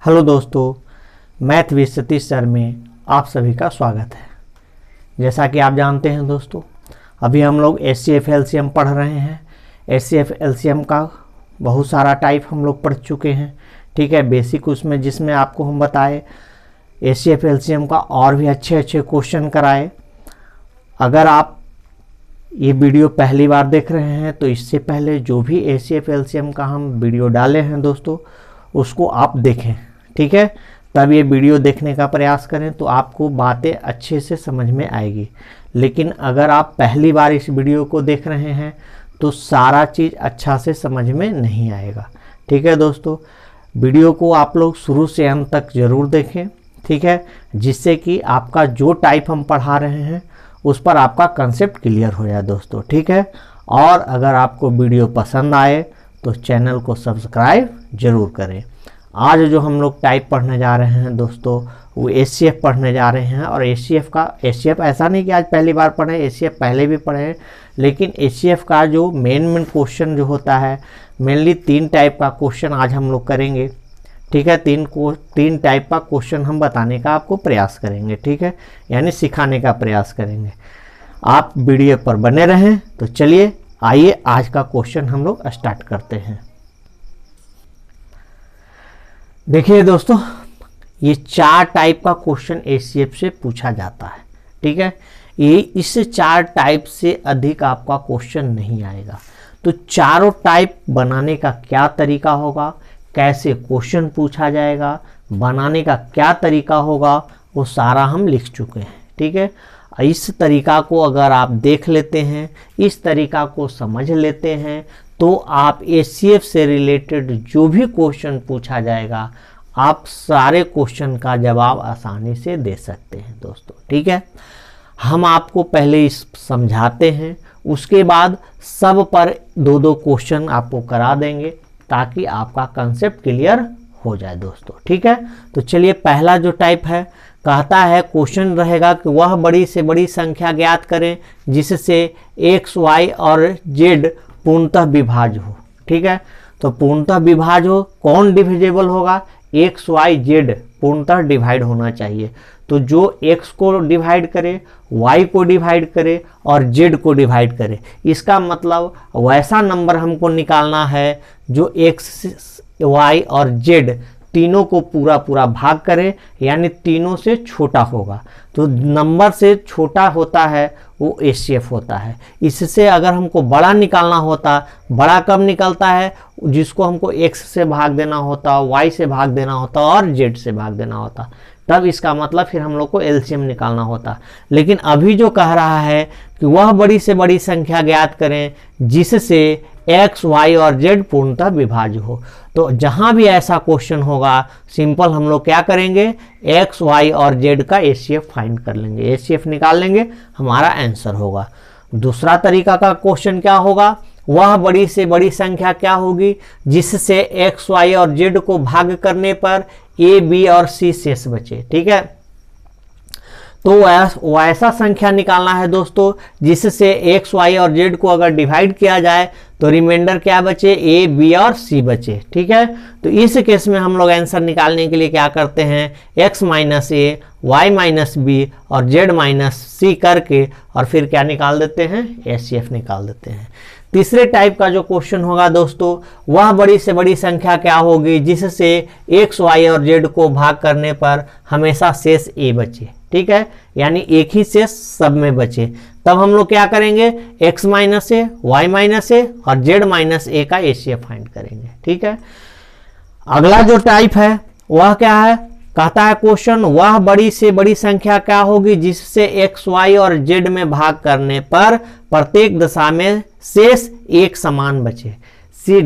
Hello दोस्तों, math with Satish sir में आप सभी का स्वागत है। जैसा कि आप जानते हैं दोस्तों, अभी हम लोग HCF LCM पढ़ रहे हैं। HCF LCM का बहुत सारा टाइप हम लोग पढ़ चुके हैं, ठीक है। बेसिक उसमें जिसमें आपको हम बताए HCF LCM का और भी अच्छे अच्छे क्वेश्चन कराए। अगर आप ये वीडियो पहली बार देख रहे हैं तो इससे पहले जो भी HCF LCM का हम वीडियो डाले हैं दोस्तों, उसको आप देखें, ठीक है। तब ये वीडियो देखने का प्रयास करें तो आपको बातें अच्छे से समझ में आएगी। लेकिन अगर आप पहली बार इस वीडियो को देख रहे हैं तो सारा चीज़ अच्छा से समझ में नहीं आएगा, ठीक है दोस्तों। वीडियो को आप लोग शुरू से अंत तक ज़रूर देखें, ठीक है, जिससे कि आपका जो टाइप हम पढ़ा रहे हैं उस पर आपका कंसेप्ट क्लियर हो जाए दोस्तों, ठीक है। और अगर आपको वीडियो पसंद आए तो चैनल को सब्सक्राइब जरूर करें। आज जो हम लोग टाइप पढ़ने जा रहे हैं दोस्तों, वो HCF पढ़ने जा रहे हैं। और HCF ऐसा नहीं कि आज पहली बार पढ़े, HCF पहले भी पढ़े हैं, लेकिन HCF का जो मेन क्वेश्चन जो होता है, मेनली 3 टाइप का क्वेश्चन आज हम लोग करेंगे, ठीक है। 3 टाइप का क्वेश्चन हम बताने का आपको प्रयास करेंगे, ठीक है, यानी सिखाने का प्रयास करेंगे। आप वीडियो पर बने रहें। तो चलिए आइए आज का क्वेश्चन हम लोग स्टार्ट करते हैं। देखिए दोस्तों, ये 4 टाइप का क्वेश्चन HCF से पूछा जाता है, ठीक है। ये इस 4 टाइप से अधिक आपका क्वेश्चन नहीं आएगा। तो चारों टाइप बनाने का क्या तरीका होगा, कैसे क्वेश्चन पूछा जाएगा, बनाने का क्या तरीका होगा, वो सारा हम लिख चुके हैं, ठीक है। इस तरीका को अगर आप देख लेते हैं, इस तरीका को समझ लेते हैं, तो आप HCF से रिलेटेड जो भी क्वेश्चन पूछा जाएगा, आप सारे क्वेश्चन का जवाब आसानी से दे सकते हैं दोस्तों, ठीक है। हम आपको पहले इस समझाते हैं, उसके बाद सब पर 2-2 क्वेश्चन आपको करा देंगे ताकि आपका कंसेप्ट क्लियर हो जाए दोस्तों, ठीक है। तो चलिए, पहला जो टाइप है, कहता है क्वेश्चन रहेगा कि वह बड़ी से बड़ी संख्या ज्ञात करें जिससे X, Y और Z पूर्णतः विभाज्य हो, ठीक है। तो पूर्णतः विभाज्य हो, कौन डिविजिबल होगा? X, Y, Z पूर्णतः डिवाइड होना चाहिए। तो जो X को डिवाइड करे, Y को डिवाइड करे और Z को डिवाइड करे, इसका मतलब वैसा नंबर हमको निकालना है जो X, Y और Z तीनों को पूरा भाग करे, यानी तीनों से छोटा होगा। तो नंबर से छोटा होता है वो HCF होता है। इससे अगर हमको बड़ा निकालना होता, बड़ा कब निकलता है? जिसको हमको X से भाग देना होता, Y से भाग देना होता और Z से भाग देना होता, तब इसका मतलब फिर हम लोग को LCM निकालना होता। लेकिन अभी जो कह रहा है कि वह बड़ी से बड़ी संख्या ज्ञात करें जिससे X, Y और Z पूर्णतः विभाज्य हो। तो जहां भी ऐसा क्वेश्चन होगा, सिंपल हम लोग क्या करेंगे? X, Y और Z का HCF फाइंड कर लेंगे, HCF निकाल लेंगे, हमारा आंसर होगा। दूसरा तरीका का क्वेश्चन क्या होगा? वह बड़ी से बड़ी संख्या क्या होगी जिससे X, Y और Z को भाग करने पर A, B और C शेष बचे, ठीक है। तो वैसा संख्या निकालना है दोस्तों जिससे X, Y और Z को अगर डिवाइड किया जाए तो रिमाइंडर क्या बचे? A, B और C बचे, ठीक है। तो इस केस में हम लोग आंसर निकालने के लिए क्या करते हैं? X minus A, Y minus B और Z माइनस C करके और फिर क्या निकाल देते हैं? HCF निकाल देते हैं। तीसरे टाइप का जो क्वेश्चन होगा दोस्तों, वह बड़ी से बड़ी संख्या क्या होगी जिससे X, Y और Z को भाग करने पर हमेशा शेष A बचे, ठीक है, यानी एक ही शेष सब में बचे। तब हम लोग क्या करेंगे? X minus A, Y minus A और Z माइनस A का HCF फाइंड करेंगे, ठीक है। अगला जो टाइप है वह क्या है? कहता है क्वेश्चन, वह बड़ी से बड़ी संख्या क्या होगी जिससे X, Y और Z में भाग करने पर प्रत्येक दशा में शेष एक समान बचे।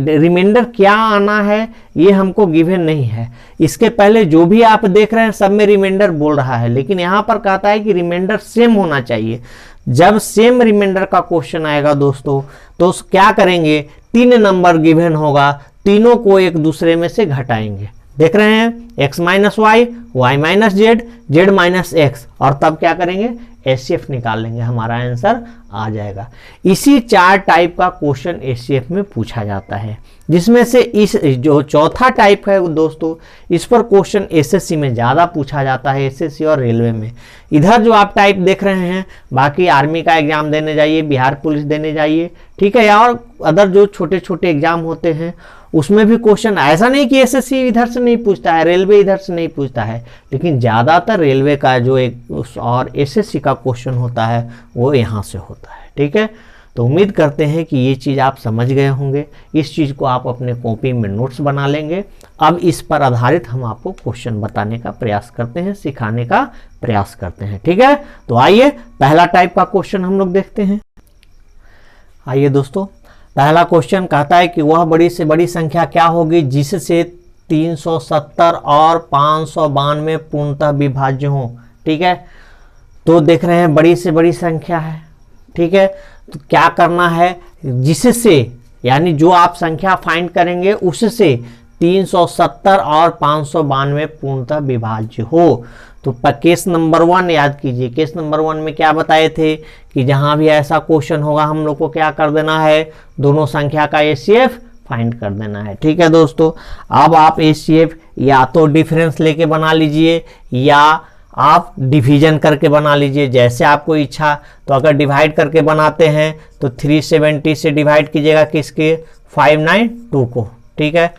रिमाइंडर क्या आना है ये हमको गिवन नहीं है। इसके पहले जो भी आप देख रहे हैं सब में रिमाइंडर बोल रहा है, लेकिन यहाँ पर कहता है कि रिमाइंडर सेम होना चाहिए। जब सेम रिमाइंडर का क्वेश्चन आएगा दोस्तों, तो क्या करेंगे? 3 नंबर गिवन होगा, तीनों को एक दूसरे में से घटाएंगे। देख रहे हैं, X minus Y, Y minus Z, Z minus X, और तब क्या करेंगे? HCF निकाल लेंगे, हमारा आंसर आ जाएगा। इसी 4 टाइप का क्वेश्चन HCF में पूछा जाता है। जिसमें से इस जो चौथा टाइप है दोस्तों, इस पर क्वेश्चन एसएससी में ज़्यादा पूछा जाता है, एसएससी और रेलवे में। इधर जो आप टाइप देख रहे हैं, बाकी आर्मी का एग्जाम देने जाइए, बिहार पुलिस देने जाइए, ठीक है, और अदर जो छोटे छोटे एग्जाम होते हैं उसमें भी क्वेश्चन, ऐसा नहीं कि एसएससी इधर से नहीं पूछता है, रेलवे इधर से नहीं पूछता है, लेकिन ज़्यादातर रेलवे का जो एक और एसएससी का क्वेश्चन होता है वो यहाँ से होता है, ठीक है। तो उम्मीद करते हैं कि ये चीज़ आप समझ गए होंगे। इस चीज़ को आप अपने कॉपी में नोट्स बना लेंगे। अब इस पर आधारित हम आपको क्वेश्चन बताने का प्रयास करते हैं, सिखाने का प्रयास करते हैं, ठीक है। तो आइए पहला टाइप का क्वेश्चन हम लोग देखते हैं। आइए दोस्तों, पहला क्वेश्चन कहता है कि वह बड़ी से बड़ी संख्या क्या होगी जिससे 370 और 592 पूर्णतः विभाज्य हो, ठीक है। तो देख रहे हैं बड़ी से बड़ी संख्या है, ठीक है। तो क्या करना है, जिससे यानी जो आप संख्या फाइंड करेंगे उससे 370 और 592 पूर्णतः विभाज्य हो। तो केस नंबर 1 याद कीजिए, केस नंबर 1 में क्या बताए थे कि जहां भी ऐसा क्वेश्चन होगा हम लोग को क्या कर देना है, दोनों संख्या का एचसीएफ फाइंड कर देना है, ठीक है दोस्तों। अब आप एचसीएफ या तो डिफरेंस लेके बना लीजिए या आप डिवीजन करके बना लीजिए, जैसे आपको इच्छा। तो अगर डिवाइड करके बनाते हैं तो 370 से डिवाइड कीजिएगा किसके, 592 को, ठीक है।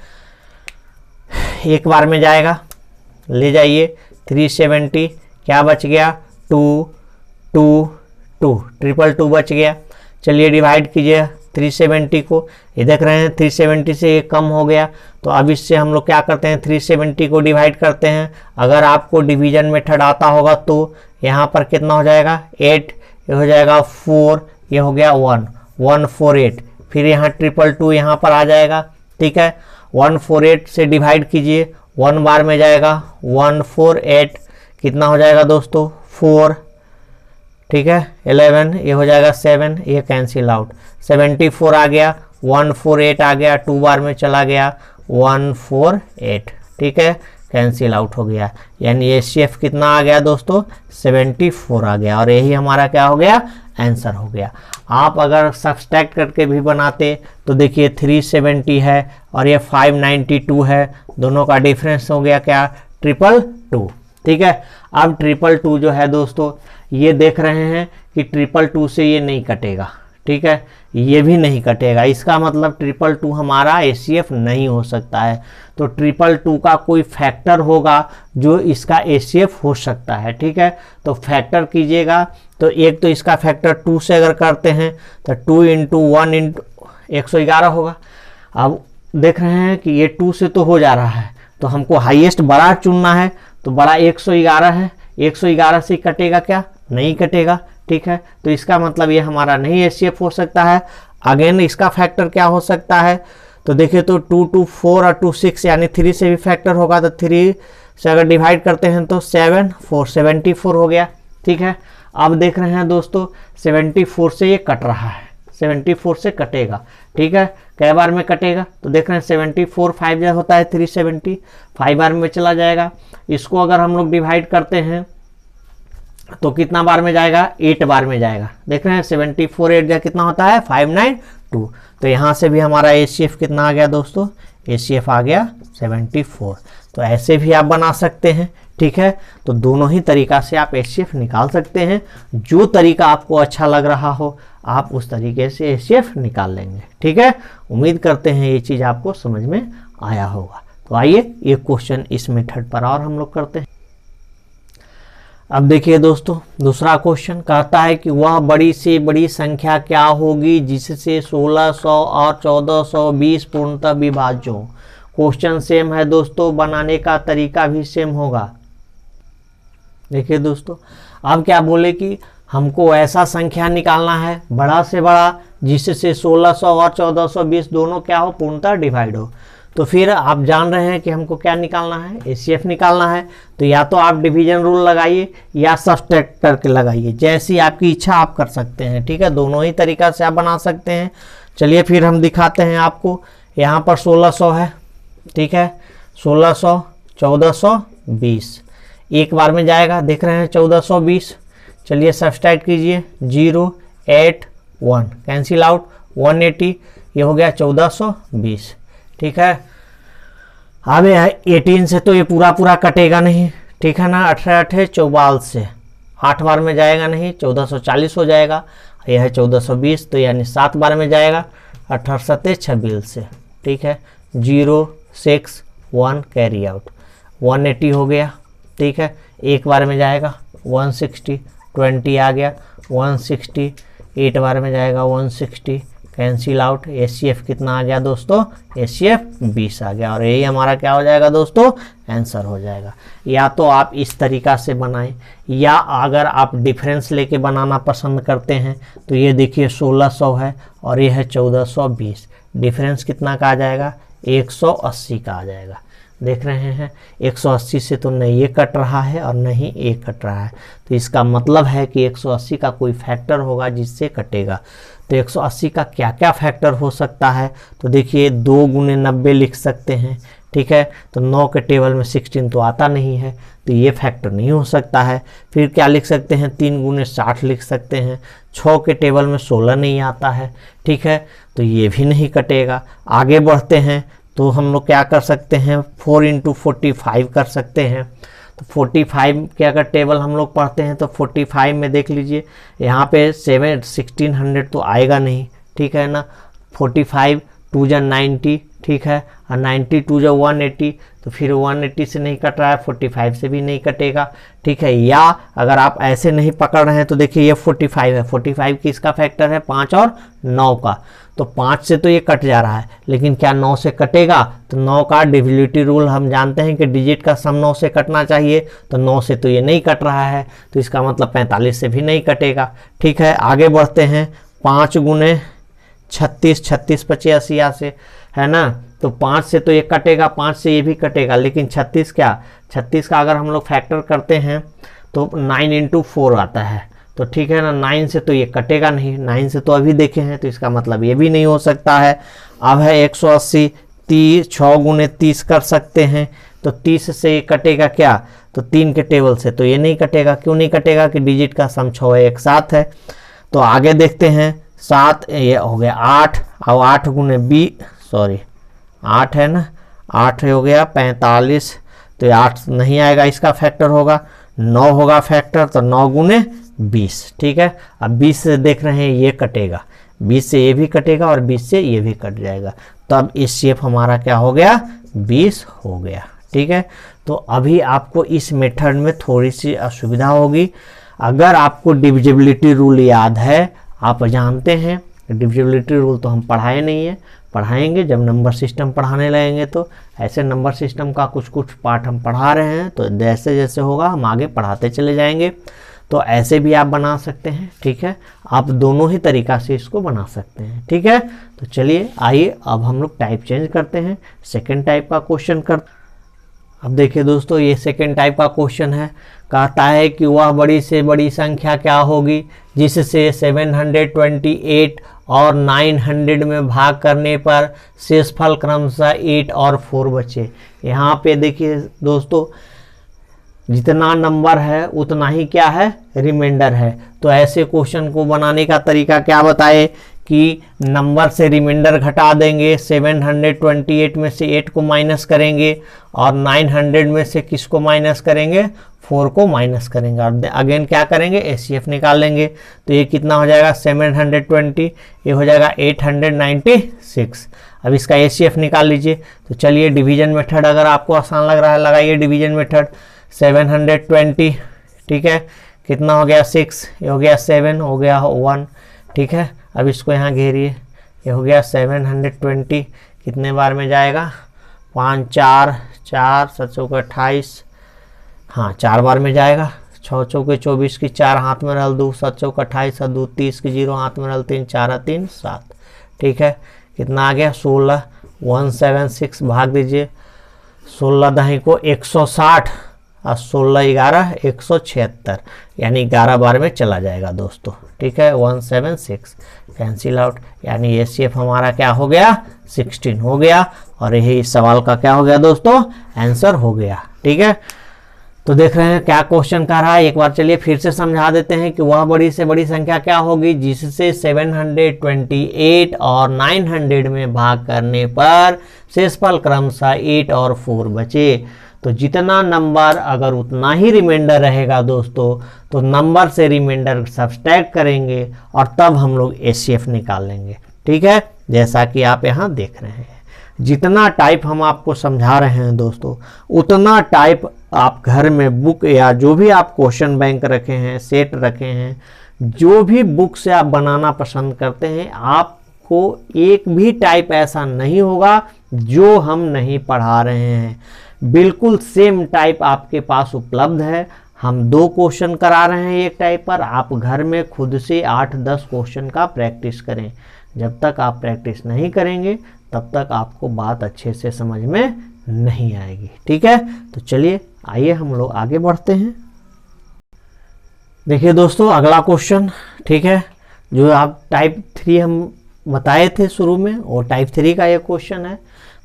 एक बार में जाएगा, ले जाइए 370, क्या बच गया 2 2 2, 222 बच गया। चलिए डिवाइड कीजिए 370 को, ये देख रहे हैं 370 से ये कम हो गया। तो अब इससे हम लोग क्या करते हैं, 370 को डिवाइड करते हैं। अगर आपको डिवीजन मेथड आता होगा तो यहाँ पर कितना हो जाएगा 8, ये हो जाएगा 4, ये हो गया 1, 148, फिर यहाँ 222 यहाँ पर आ जाएगा, ठीक है। 148 से डिवाइड कीजिए, 1 बार में जाएगा 148, कितना हो जाएगा दोस्तों 4, ठीक है। 11, ये हो जाएगा 7, ये कैंसिल आउट, 74 आ गया, 148 आ गया, 2 बार में चला गया 148, ठीक है, कैंसिल आउट हो गया। यानी एचसीएफ कितना आ गया दोस्तों, 74 आ गया, और यही हमारा क्या हो गया, आंसर हो गया। आप अगर सब्सट्रैक्ट करके भी बनाते तो देखिए 370 है और ये 592 है, दोनों का डिफरेंस हो गया क्या, 222, ठीक है। अब 222 जो है दोस्तों, ये देख रहे हैं कि 222 से ये नहीं कटेगा, ठीक है, ये भी नहीं कटेगा। इसका मतलब 222 हमारा एचसीएफ नहीं हो सकता है। तो 222 का कोई फैक्टर होगा जो इसका एचसीएफ हो सकता है, ठीक है। तो फैक्टर कीजिएगा, तो एक तो इसका फैक्टर 2 से अगर करते हैं तो 2 × 1 × 111 होगा। अब देख रहे हैं कि ये 2 से तो हो जा रहा है, तो हमको हाईएस्ट बड़ा चुनना है, तो बड़ा 111 है, 111 से कटेगा क्या, नहीं कटेगा, ठीक है। तो इसका मतलब ये हमारा नहीं एचसीएफ हो सकता है। अगेन इसका फैक्टर क्या हो सकता है, तो देखिए तो 2 2 4 और 2 6, यानी 3 से भी फैक्टर होगा, तो 3 से अगर डिवाइड करते हैं तो 7 4 74 हो गया, ठीक है। अब देख रहे हैं दोस्तों 74 से ये कट रहा है, 74 से कटेगा, ठीक है। कई बार में कटेगा, तो देख रहे हैं 74 5 जब होता है 370, 5 बार में चला जाएगा। इसको अगर हम लोग डिवाइड करते हैं तो कितना बार में जाएगा, 8 बार में जाएगा। देख रहे हैं 74 8 कितना होता है, 592। तो यहाँ से भी हमारा एचसीएफ कितना आ गया दोस्तों, एचसीएफ आ गया 74। तो ऐसे भी आप बना सकते हैं, ठीक है। तो दोनों ही तरीका से आप एचसीएफ निकाल सकते हैं। जो तरीका आपको अच्छा लग रहा हो आप उस तरीके से एचसीएफ निकाल लेंगे, ठीक है। उम्मीद करते हैं ये चीज़ आपको समझ में आया होगा। तो आइए ये क्वेश्चन इस मेथड पर और हम लोग करते हैं। अब देखिए दोस्तों, दूसरा क्वेश्चन कहता है कि वह बड़ी से बड़ी संख्या क्या होगी जिससे 1600 और 1420 पूर्णतः विभाज्य हो। क्वेश्चन सेम है दोस्तों, बनाने का तरीका भी सेम होगा। देखिए दोस्तों, अब क्या बोले कि हमको ऐसा संख्या निकालना है बड़ा से बड़ा जिससे 1600 और 1420 दोनों क्या हो, पूर्णतः डिवाइड हो। तो फिर आप जान रहे हैं कि हमको क्या निकालना है, एचसीएफ निकालना है। तो या तो आप डिवीजन रूल लगाइए या सब्सट्रैक्ट करके लगाइए, जैसी आपकी इच्छा आप कर सकते हैं, ठीक है। दोनों ही तरीका से आप बना सकते हैं। चलिए फिर हम दिखाते हैं आपको। यहाँ पर 1600 है, ठीक है, 1600 1420 एक बार में जाएगा, देख रहे हैं 1420। चलिए सब्सट्रैक्ट कीजिए, 0 8 1 कैंसिल आउट, 180, ये हो गया 1420, ठीक है। अब 18 से तो ये पूरा पूरा कटेगा नहीं, ठीक है ना। 18 44 से 8 बार में जाएगा नहीं, 1440 हो जाएगा। यह है 1420, तो यानी 7 बार में जाएगा। 18 7 26 से, ठीक है। 0 6 1 कैरी आउट, 180 हो गया, ठीक है। एक बार में जाएगा 160, 20 आ गया 160, 8 बार में जाएगा 160, कैंसिल आउट। एचसीएफ कितना आ गया दोस्तों, एचसीएफ 20 आ गया। और यही हमारा क्या हो जाएगा दोस्तों, आंसर हो जाएगा। या तो आप इस तरीका से बनाएं, या अगर आप डिफरेंस लेके बनाना पसंद करते हैं तो ये देखिए 1600 है और ये है 1420, डिफरेंस कितना का आ जाएगा, 180 का आ जाएगा। देख रहे हैं 180 से तो नहीं ये कट रहा है और नहीं ये कट रहा है, तो इसका मतलब है कि 180 का कोई फैक्टर होगा जिससे कटेगा। तो 180 का क्या क्या फैक्टर हो सकता है, तो देखिए 2 गुने 90 लिख सकते हैं, ठीक है। तो 9 के टेबल में 16 तो आता नहीं है, तो ये फैक्टर नहीं हो सकता है। फिर क्या लिख सकते हैं, 3 गुने 60 लिख सकते हैं। 6 के टेबल में 16 नहीं आता है, ठीक है, तो ये भी नहीं कटेगा। आगे बढ़ते हैं तो हम लोग क्या कर सकते हैं, 4 × 45 कर सकते हैं। तो 45 के अगर टेबल हम लोग पढ़ते हैं तो 45 में देख लीजिए यहाँ पे 1600 तो आएगा नहीं, ठीक है ना। 45 2 जा 90, ठीक है, और 90 2 जा 180, तो फिर 180 से नहीं कट रहा है, 45 से भी नहीं कटेगा, ठीक है। या अगर आप ऐसे नहीं पकड़ रहे हैं तो देखिए ये 45 है, 45 किसका फैक्टर है, 5 और 9 का, तो 5 से तो ये कट जा रहा है, लेकिन क्या 9 से कटेगा, तो 9 का डिविजिबिलिटी रूल हम जानते हैं कि डिजिट का सम 9 से कटना चाहिए, तो 9 से तो ये नहीं कट रहा है, तो इसका मतलब 45 से भी नहीं कटेगा, ठीक है। आगे बढ़ते हैं, 5 गुने 36, 36 85 से, है ना, तो 5 से तो ये कटेगा, 5 से ये भी कटेगा, लेकिन 36 क्या, 36 का अगर हम लोग फैक्टर करते हैं तो 9 × 4 आता है, तो ठीक है ना। 9 से तो ये कटेगा नहीं, 9 से तो अभी देखे हैं, तो इसका मतलब ये भी नहीं हो सकता है। अब है 180, 6 गुने 30 कर सकते हैं, तो 30 से ये कटेगा क्या, तो 3 के टेबल से तो ये नहीं कटेगा। क्यों नहीं कटेगा, कि डिजिट का सम 6 एक साथ है। तो आगे देखते हैं, 7 ये हो गया 8, अब 8 गुने 8 है ना, 8 हो गया 45, तो 8 नहीं आएगा, इसका फैक्टर होगा 9 होगा फैक्टर, तो 9 गुने 20, ठीक है। अब 20 से देख रहे हैं ये कटेगा, 20 से ये भी कटेगा और 20 से ये भी कट जाएगा, तो अब इस शेप हमारा क्या हो गया, 20 हो गया, ठीक है। तो अभी आपको इस मेथड में थोड़ी सी असुविधा होगी। अगर आपको डिविजिबिलिटी रूल याद है, आप जानते हैं, डिविजिबिलिटी रूल तो हम पढ़ाए नहीं है, पढ़ाएंगे जब नंबर सिस्टम पढ़ाने लगेंगे, तो ऐसे नंबर सिस्टम का कुछ पार्ट हम पढ़ा रहे हैं, तो जैसे जैसे होगा हम आगे पढ़ाते चले जाएंगे। तो ऐसे भी आप बना सकते हैं, ठीक है, आप दोनों ही तरीका से इसको बना सकते हैं, ठीक है। तो चलिए आइए अब हम लोग टाइप चेंज करते हैं, सेकेंड टाइप का क्वेश्चन कर। अब देखिए दोस्तों, ये सेकेंड टाइप का क्वेश्चन है, कहता है कि वह बड़ी से बड़ी संख्या क्या होगी जिससे 728 और 900 में भाग करने पर शेषफल क्रमशः 8 और 4 बचे। यहाँ पे देखिए दोस्तों, जितना नंबर है उतना ही क्या है, रिमाइंडर है। तो ऐसे क्वेश्चन को बनाने का तरीका क्या बताए, कि नंबर से रिमाइंडर घटा देंगे, 728 में से 8 को माइनस करेंगे और 900 में से किसको माइनस करेंगे, 4 को माइनस करेंगे, और अगेन क्या करेंगे, एचसीएफ निकाल लेंगे। तो ये कितना हो जाएगा, 720, ये हो जाएगा 896। अब इसका एचसीएफ निकाल लीजिए। तो चलिए डिवीजन मेथड अगर आपको आसान लग रहा है लगाइए डिवीजन मेथड। 720, ठीक है, कितना हो गया 6, ये हो गया 7, हो गया 1, ठीक है। अब इसको यहाँ घेरिए, ये हो गया 720, कितने बार में जाएगा, 5 4 4 7 चौके 28, हाँ 4 बार में जाएगा। 6 चौके 24 की 4 हाथ में रहल 2, 7 चौके 28, 7 2 30 की 0 हाथ में रहल 3, 4 3 7, ठीक है। कितना आ गया 16, 176 भाग दीजिए, 16 दही को 160 और 16 11 176, यानी 11 बार में चला जाएगा दोस्तों, ठीक है। 176 कैंसिल आउट, यानी ये शेप हमारा क्या हो गया, 16 हो गया, और यही इस सवाल का क्या हो गया दोस्तों, आंसर हो गया, ठीक है। तो देख रहे हैं क्या क्वेश्चन कर रहा है, एक बार चलिए फिर से समझा देते हैं कि वह बड़ी से बड़ी संख्या क्या होगी जिससे 728 और 900 में भाग करने पर शेषफल क्रमशः 8 और 4 बचे। तो जितना नंबर अगर उतना ही रिमाइंडर रहेगा दोस्तों, तो नंबर से रिमाइंडर सब्सट्रैक्ट करेंगे और तब हम लोग एचसीएफ निकालेंगे। ठीक है, जैसा कि आप यहाँ देख रहे हैं, जितना टाइप हम आपको समझा रहे हैं दोस्तों, उतना टाइप आप घर में बुक या जो भी आप क्वेश्चन बैंक रखे हैं, सेट रखे हैं, जो भी बुक से आप बनाना पसंद करते हैं, आपको एक भी टाइप ऐसा नहीं होगा जो हम नहीं पढ़ा रहे हैं। बिल्कुल सेम टाइप आपके पास उपलब्ध है। हम 2 क्वेश्चन करा रहे हैं एक टाइप पर। आप घर में खुद से 8-10 क्वेश्चन का प्रैक्टिस करें। जब तक आप प्रैक्टिस नहीं करेंगे तब तक आपको बात अच्छे से समझ में नहीं आएगी। ठीक है, तो चलिए आइए हम लोग आगे बढ़ते हैं। देखिए दोस्तों, अगला क्वेश्चन, ठीक है, जो आप टाइप 3 हम बताए थे शुरू में, और टाइप 3 का ये क्वेश्चन है।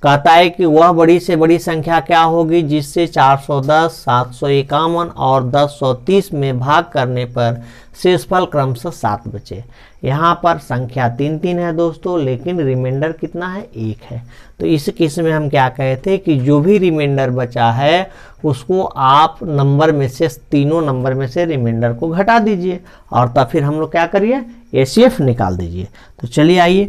कहता है कि वह बड़ी से बड़ी संख्या क्या होगी जिससे 410, 751 और 1030 में भाग करने पर शेषफल क्रमशः 7 बचे। यहाँ पर संख्या 3 है दोस्तों, लेकिन रिमाइंडर कितना है, 1 है। तो इस केस में हम क्या कहे थे कि जो भी रिमाइंडर बचा है उसको आप नंबर में से, तीनों नंबर में से रिमाइंडर को घटा दीजिए और तब फिर हम लोग क्या करिए, एचसीएफ निकाल दीजिए। तो चलिए आइए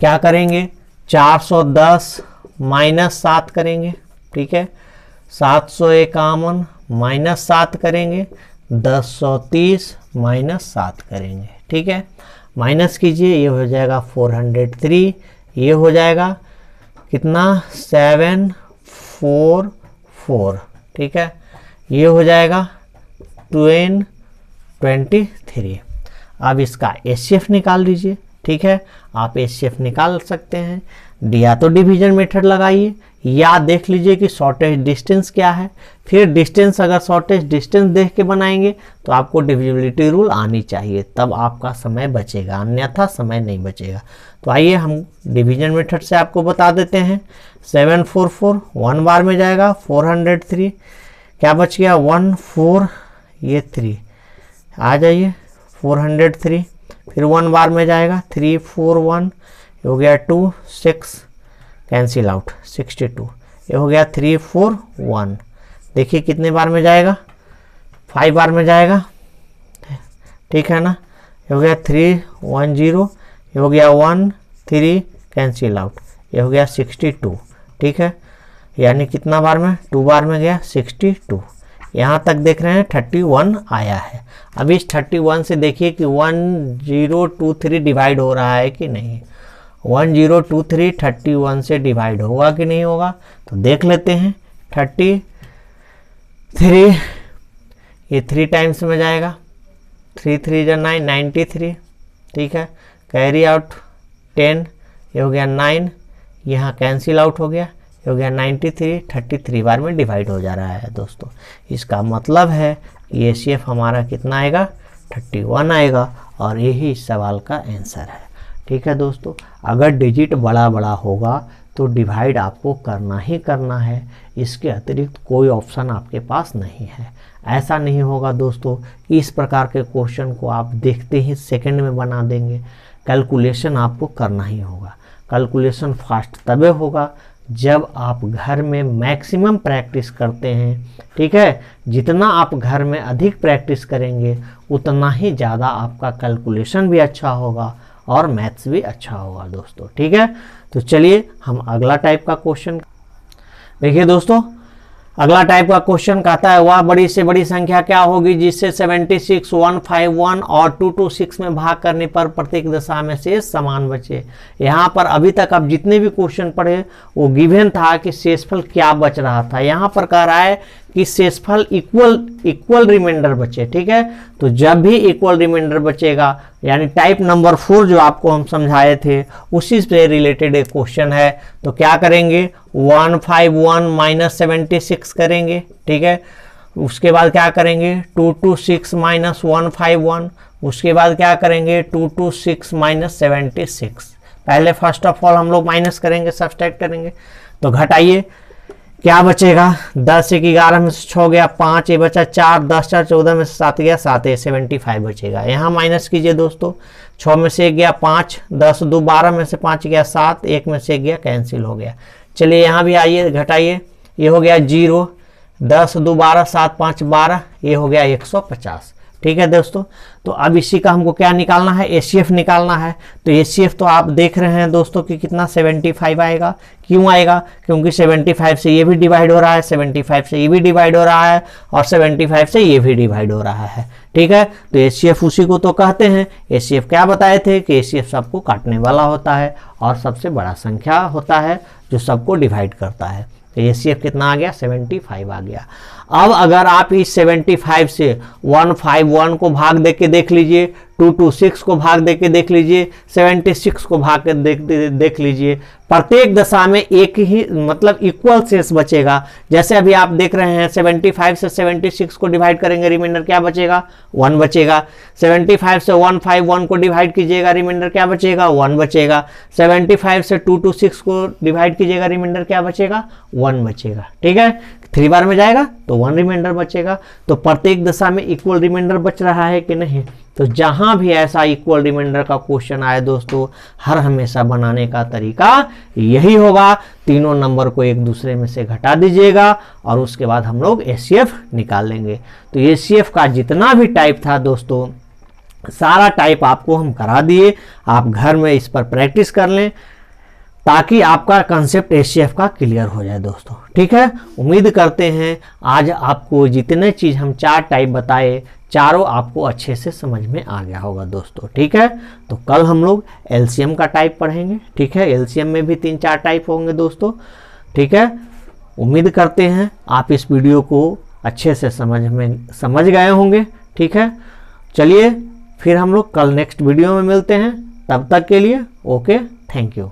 क्या करेंगे, 410 माइनस 7 करेंगे। ठीक है, 751 माइनस 7 करेंगे, 1030 माइनस 7 करेंगे। ठीक है, माइनस कीजिए, ये हो जाएगा 403, ये हो जाएगा कितना, 744। ठीक है, ये हो जाएगा 23। अब इसका एचसीएफ निकाल लीजिए। ठीक है, आप एचसीएफ निकाल सकते हैं, या तो डिवीजन मेथड लगाइए या देख लीजिए कि शॉर्टेज डिस्टेंस क्या है। फिर डिस्टेंस, अगर शॉर्टेज डिस्टेंस देख के बनाएंगे तो आपको डिविजिबिलिटी रूल आनी चाहिए, तब आपका समय बचेगा, अन्यथा समय नहीं बचेगा। तो आइए हम डिवीजन मेथड से आपको बता देते हैं। 744 1 बार में जाएगा, 403 क्या बच गया, 14, ये 3 आ जाइए, 403 फिर 1 बार में जाएगा, 341 हो गया 2, 6 कैंसिल आउट, 62 ये हो गया 341। देखिए कितने बार में जाएगा, 5 बार में जाएगा। ठीक है ना, ये हो गया 310, ये हो गया 1 3 कैंसिल आउट, ये हो गया 62। ठीक है, यानी कितना बार में, 2 बार में गया 62। यहाँ तक देख रहे हैं 31 आया है। अब इस 31 से देखिए कि 1023 डिवाइड हो रहा है कि नहीं। 1023 31 से डिवाइड होगा कि नहीं होगा, तो देख लेते हैं। 33 ये 3 टाइम्स में जाएगा, 3 3 जा 9, 93। ठीक है, कैरी आउट 10, ये हो गया 9, यहाँ कैंसिल आउट हो गया, ये हो गया 93। 33 बार में डिवाइड हो जा रहा है दोस्तों। इसका मतलब है कि एचसीएफ हमारा कितना आएगा, 31 आएगा, और यही इस सवाल का आंसर है। ठीक है दोस्तों, अगर डिजिट बड़ा बड़ा होगा तो डिवाइड आपको करना ही करना है, इसके अतिरिक्त कोई ऑप्शन आपके पास नहीं है। ऐसा नहीं होगा दोस्तों कि इस प्रकार के क्वेश्चन को आप देखते ही सेकंड में बना देंगे। कैलकुलेशन आपको करना ही होगा। कैलकुलेशन फास्ट तभी होगा जब आप घर में मैक्सिमम प्रैक्टिस करते हैं। ठीक है, जितना आप घर में अधिक प्रैक्टिस करेंगे उतना ही ज़्यादा आपका कैलकुलेशन भी अच्छा होगा और मैथ्स भी अच्छा होगा दोस्तों। ठीक है, तो चलिए हम अगला टाइप का क्वेश्चन देखिए दोस्तों। अगला टाइप का क्वेश्चन कहता है वह बड़ी से बड़ी संख्या क्या होगी जिससे 76, 151 और 226 में भाग करने पर प्रत्येक दशा में शेष समान बचे। यहाँ पर अभी तक आप जितने भी क्वेश्चन पढ़े वो गिवन था कि शेषफल क्या बच रहा था। यहाँ पर कह रहा है कि शेषफल इक्वल रिमाइंडर बचे। ठीक है, तो जब भी इक्वल रिमाइंडर बचेगा, यानी टाइप नंबर 4 जो आपको हम समझाए थे उसी से रिलेटेड एक क्वेश्चन है, तो क्या करेंगे, 151 माइनस 76 करेंगे। ठीक है, उसके बाद क्या करेंगे, 226 माइनस 151, उसके बाद क्या करेंगे, 226 माइनस 76। पहले फर्स्ट ऑफ ऑल हम लोग माइनस करेंगे, सब्सट्रैक्ट करेंगे। तो घटाइए, क्या बचेगा, 10 1 11 में से 6 गया 5, ये बचा 4, 10 4 14 में से 7 गया 7, 75 बचेगा। यहाँ माइनस कीजिए दोस्तों, 6 में से 1 गया 5, 10 2 12 में से 5 गया 7, 1 में से 1 गया कैंसिल हो गया। चलिए यहाँ भी आइए घटाइए, ये हो गया 0, 10 2 12 7 5 12, ये हो गया 150। ठीक है दोस्तों, तो अब इसी का हमको क्या निकालना है, एचसीएफ निकालना है। तो एचसीएफ तो आप देख रहे हैं दोस्तों कि कितना 75 आएगा। क्यों आएगा, क्योंकि 75 से ये भी डिवाइड हो रहा है, 75 से ये भी डिवाइड हो रहा है और 75 से ये भी डिवाइड हो रहा है। ठीक है, तो एचसीएफ उसी को तो कहते हैं। एचसीएफ क्या बताए थे कि एचसीएफ सबको काटने वाला होता है और सबसे बड़ा संख्या होता है जो सबको डिवाइड करता है। तो एचसीएफ कितना आ गया, 75 आ गया। अब अगर आप इस 75 से 151 को भाग दे के देख लीजिए, 226 को भाग दे के देख लीजिए, 76 को भाग के देख लीजिए, प्रत्येक दशा में एक ही मतलब इक्वल शेष बचेगा। जैसे अभी आप देख रहे हैं 75 से 76 को डिवाइड करेंगे, रिमाइंडर क्या बचेगा, 1 बचेगा। 75 से 151 को डिवाइड कीजिएगा, रिमाइंडर क्या बचेगा, 1 बचेगा। 75 से 226 को डिवाइड कीजिएगा, रिमाइंडर क्या बचेगा, 1 बचेगा। ठीक है, 3 बार में जाएगा तो 1 रिमाइंडर बचेगा। तो प्रत्येक दशा में इक्वल रिमाइंडर बच रहा है कि नहीं। तो जहां भी ऐसा इक्वल रिमाइंडर का क्वेश्चन आए दोस्तों, हर हमेशा बनाने का तरीका यही होगा, तीनों नंबर को एक दूसरे में से घटा दीजिएगा और उसके बाद हम लोग एचसीएफ निकाल लेंगे। तो एचसीएफ का जितना भी टाइप था दोस्तों, सारा टाइप आपको हम करा दिए। आप घर में इस पर प्रैक्टिस कर लें ताकि आपका कंसेप्ट एचसीएफ का क्लियर हो जाए दोस्तों। ठीक है, उम्मीद करते हैं आज आपको जितने चीज़ हम 4 टाइप बताए, चारों आपको अच्छे से समझ में आ गया होगा दोस्तों। ठीक है, तो कल हम लोग एलसीएम का टाइप पढ़ेंगे। ठीक है, एलसीएम में भी 3-4 टाइप होंगे दोस्तों। ठीक है, उम्मीद करते हैं आप इस वीडियो को अच्छे से समझ गए होंगे। ठीक है, चलिए फिर हम लोग कल नेक्स्ट वीडियो में मिलते हैं। तब तक के लिए ओके, थैंक यू।